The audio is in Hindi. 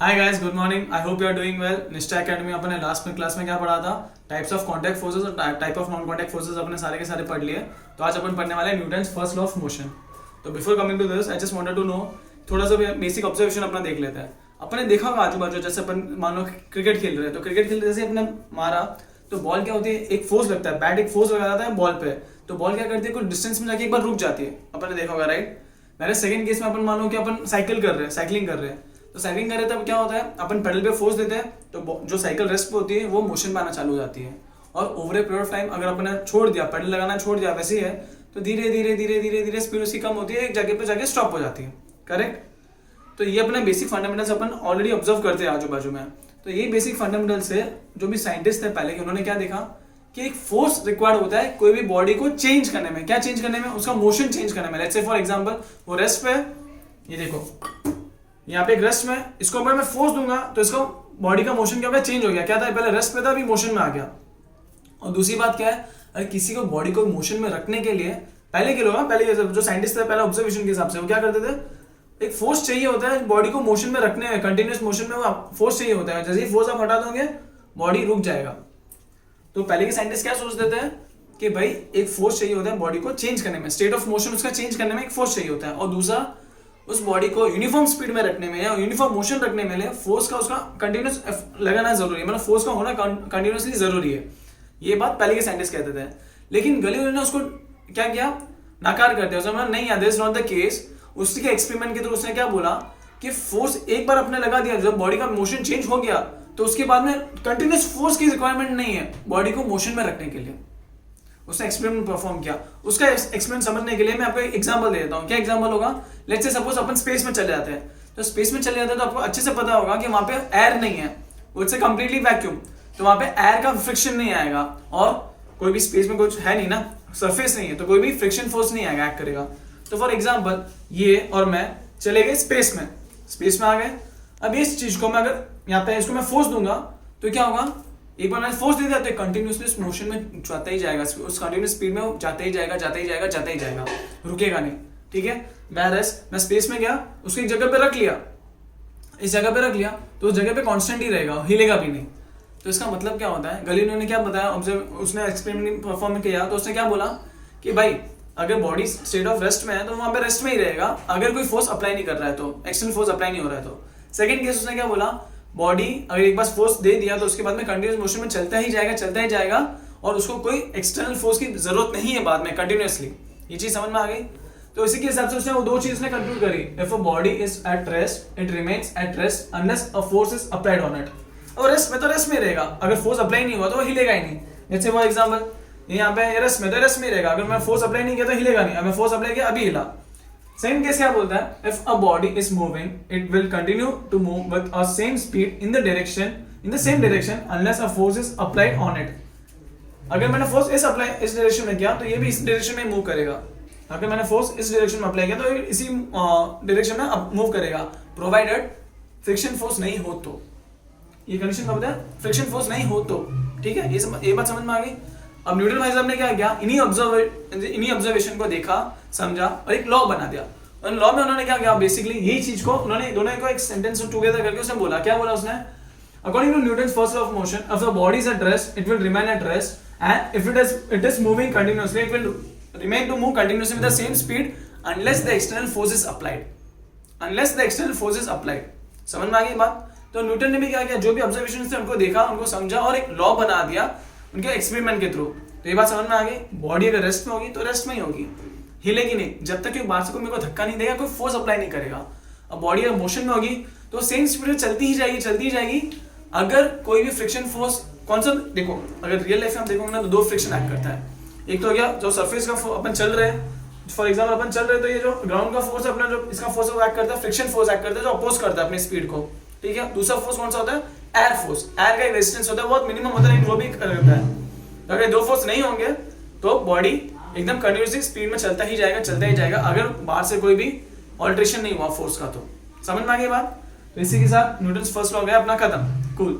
Hi guys, good morning. I hope you are doing well. Nishtha Academy अपने लास्ट में क्लास में क्या पढ़ा था? टाइप्स ऑफ कॉन्टैक्ट फोर्सेस और type of non contact forces अपने सारे के सारे पढ़ लिए। तो आज अपन पढ़ने वाले हैं Newton's first law of motion. तो before coming to this I just wanted to know, थोड़ा सा बेसिक ऑब्जर्वेशन अपना देख लेते हैं। अपने देखा होगा आजू बाजू, जैसे अपन मान लो क्रिकेट खेल रहे हैं, तो क्रिकेट खेलते जैसे अपने मारा तो बॉल क्या होती है, एक फोर्स लगता है, बैट एक फोर्स लगा जाता है बॉल पे, तो बॉल क्या करती है, कुछ डिस्टेंस में जाके एक बार रुक जाती है। अपन ने देखा होगा, राइट। मेरे सेकंड केस में अपन मान लो कि अपन साइकिलिंग कर रहे हैं, तो साइकिलिंग कर रहे तब क्या होता है, अपन पेडल पे फोर्स देते हैं तो जो साइकिल रेस्ट पे होती है वो मोशन में आना चालू हो जाती है। और over a period of time अगर अपन ने छोड़ दिया, पेडल लगाना छोड़ दिया, वैसे ही है, तो धीरे धीरे धीरे धीरे धीरे स्पीड उसकी कम होती है, एक जगह पे जाके स्टॉप हो जाती है। करेक्ट। तो ये अपने बेसिक फंडामेंटल्स अपन ऑलरेडी ऑब्जर्व करते हैं आजू बाजू में। तो ये बेसिक फंडामेंटल्स है जो भी साइंटिस्ट थे पहले के, उन्होंने क्या देखा कि एक फोर्स रिक्वायर्ड होता है कोई भी बॉडी को चेंज करने में। क्या चेंज करने में? उसका मोशन चेंज करने में। लेट्स से फॉर एग्जांपल वो रेस्ट पे, ये देखो यहाँ पे एक रेस्ट में, इसको अगर मैं फोर्स दूंगा तो इसका बॉडी का मोशन क्या होगा, चेंज हो गया। क्या था, पहले रेस्ट पे था, अभी मोशन में आ गया। और दूसरी बात क्या है, अगर किसी को बॉडी को मोशन में रखने के लिए, पहले के लोग, पहले जो साइंटिस्ट थे, पहले ऑब्जर्वेशन के हिसाब से वो क्या करते थे, एक फोर्स चाहिए होता है बॉडी को मोशन में रखने में, कंटिन्यूस मोशन में वो फोर्स चाहिए होता है। जैसे ही फोर्स आप हटा दोगे बॉडी रुक जाएगा। तो पहले के साइंटिस्ट क्या सोचते थे कि भाई एक फोर्स चाहिए होता है बॉडी को चेंज करने में, स्टेट ऑफ मोशन उसका चेंज करने में एक फोर्स चाहिए होता है। और दूसरा, उस बॉडी को यूनिफॉर्म स्पीड में रखने में या यूनिफॉर्म मोशन रखने में फोर्स का उसका कंटिन्यूस लगाना जरूरी है, मतलब फोर्स का होना कंटिन्यूसली जरूरी है। ये बात पहले के साइंटिस्ट कहते थे। लेकिन गैलीलियो ने उसको क्या किया, नाकार कर दिया। उसने नहीं यार, this is not the case. उसके एक्सपेरिमेंट के थ्रू उसने क्या बोला कि फोर्स एक बार अपने लगा दिया, जब बॉडी का मोशन चेंज हो गया तो उसके बाद में कंटिन्यूस फोर्स की रिक्वायरमेंट नहीं है बॉडी को मोशन में रखने के लिए। उसने एक्सपेरिमेंट परफॉर्म किया। उसका एक्सपेरिमेंट समझने के लिए मैं आपको एक एग्जांपल दे देता हूँ। क्या एग्जांपल होगा? Let's say suppose upon space में चले जाते हैं, तो स्पेस में चले जाते हैं तो आपको अच्छे से पता होगा कि वहां पे एयर नहीं है, इट्स कंप्लीटली वैक्यूम। तो वहां पे एयर का फ्रिक्शन नहीं आएगा, और कोई भी स्पेस में कुछ है नहीं ना, सरफेस नहीं है, तो कोई भी फ्रिक्शन फोर्स नहीं आएगा, एक्ट करेगा। तो फॉर एग्जाम्पल ये और मैं चले गए स्पेस में आ गए। अब इस चीज को मैं अगर यहाँ पे इसको मैं फोर्स दूंगा तो क्या होगा, एक बार मैंने फोर्स दे दिया तो कंटिन्यूसली मोशन में जाता ही जाएगा, उस कंटिन्यूस स्पीड में जाता ही जाएगा, रुकेगा नहीं। ठीक है। मैं स्पेस में गया, उसको एक जगह पे रख लिया, इस जगह पे रख लिया तो उस जगह पे कांस्टेंट ही रहेगा, हिलेगा भी नहीं। तो इसका मतलब क्या होता है, गैलीलियो ने क्या बताया, उसने एक्सपेरिमेंट परफॉर्म किया तो उसने क्या बोला कि भाई अगर बॉडी स्टेट ऑफ रेस्ट में है तो वहां पे रेस्ट में ही रहेगा, अगर कोई फोर्स अप्लाई नहीं कर रहा है तो, एक्सटर्नल फोर्स अप्लाई नहीं हो रहा है तो। सेकंड केस उसने क्या बोला, बॉडी अगर एक बार फोर्स दे दिया तो उसके बाद में कंटिन्यूस मोशन में चलता ही जाएगा और उसको कोई एक्सटर्नल फोर्स की जरूरत नहीं है बाद में कंटिन्यूसली। ये चीज समझ में आ गई। तो इसी के हिसाब से उसने वो दो चीज ने कंक्लूड करी, if a body is at rest it remains at rest unless a force is applied on it. और रेस्ट में तो रेस्ट में रहेगा, अगर फोर्स अप्लाई नहीं हुआ तो वो हिलेगा ही नहीं। जैसे फॉर एग्जांपल यहाँ पे रेस्ट में रहेगा, अगर मैं फोर्स अप्लाई नहीं किया तो हिलेगा नहीं, अगर मैं फोर्स अप्लाई किया अभी हिला। सेकंड केस क्या बोलता है, if a body is moving it will continue to move with a same speed in the same direction unless a force is applied on it. अगर मैंने फोर्स इस डायरेक्शन में किया तो ये भी इस डायरेक्शन में मूव करेगा। अगर मैंने फोर्स इस डायरेक्शन में अप्लाई किया तो इसी डायरेक्शन में मूव करेगा, प्रोवाइडेड फ्रिक्शन फोर्स नहीं हो तो। ये कंडीशन कब है, फ्रिक्शन फोर्स नहीं हो तो। ठीक है, ये बात समझ में आ गई। अब न्यूटन भाई साहब ने क्या किया, इन्हीं ऑब्जर्वेशन को देखा, समझा और एक लॉ बना दिया। और लॉ में उन्होंने क्या किया, बेसिकली यही चीज को उन्होंने दोनों को एक सेंटेंस टुगेदर करके उसने बोला, क्या बोला उसने, according to Newton's first law of motion, if the body is at rest it will remain at rest and if it is moving continuously it will remain to move continuously with the same speed unless the external force is applied. समझ में आ गई बात। तो न्यूटन ने भी क्या किया, जो भी ऑब्जर्वेशन थे उनको देखा, उनको समझा और एक लॉ बना दिया उनके एक्सपेरिमेंट के थ्रू। तो ये बात समझ में आ गई, बॉडी अगर रेस्ट में होगी तो रेस्ट में ही होगी, हिलेगी नहीं, जब तक कोई बाहर से मेरे को धक्का नहीं देगा, कोई फोर्स अप्लाई नहीं करेगा। अब बॉडी अगर मोशन में होगी तो सेम स्पीड में चलती ही जाएगी। अगर कोई भी फ्रिक्शन फोर्स, कौन सा, देखो अगर रियल लाइफ में हम देखोगे ना तो दो फ्रिक्शन एक्ट करता है। एक तो हो गया जो सरफेस का अपन चल रहे हैं, फॉर एग्जाम्पल अपन चल रहे तो ये जो ग्राउंड का फोर्स है अपना, जो इसका फोर्स एक्ट करता है, फ्रिक्शन फोर्स एक्ट करता है, जो अपोज करता है अपनी स्पीड को। ठीक है। दूसरा फोर्स कौन सा होता है, एयर फोर्स। एयर का एक रेजिस्टेंस होता है, बहुत मिनिमम होता है, वो भी करता है। अगर दो फोर्स नहीं होंगे तो बॉडी एकदम कंटिन्यूसली स्पीड में चलता ही जाएगा, अगर बाहर से कोई भी ऑल्ट्रेशन नहीं हुआ फोर्स का। तो समझ में आ गई बात। तो इसी के साथ न्यूटन्स फर्स्ट लॉ गया अपना खत्म। कूल।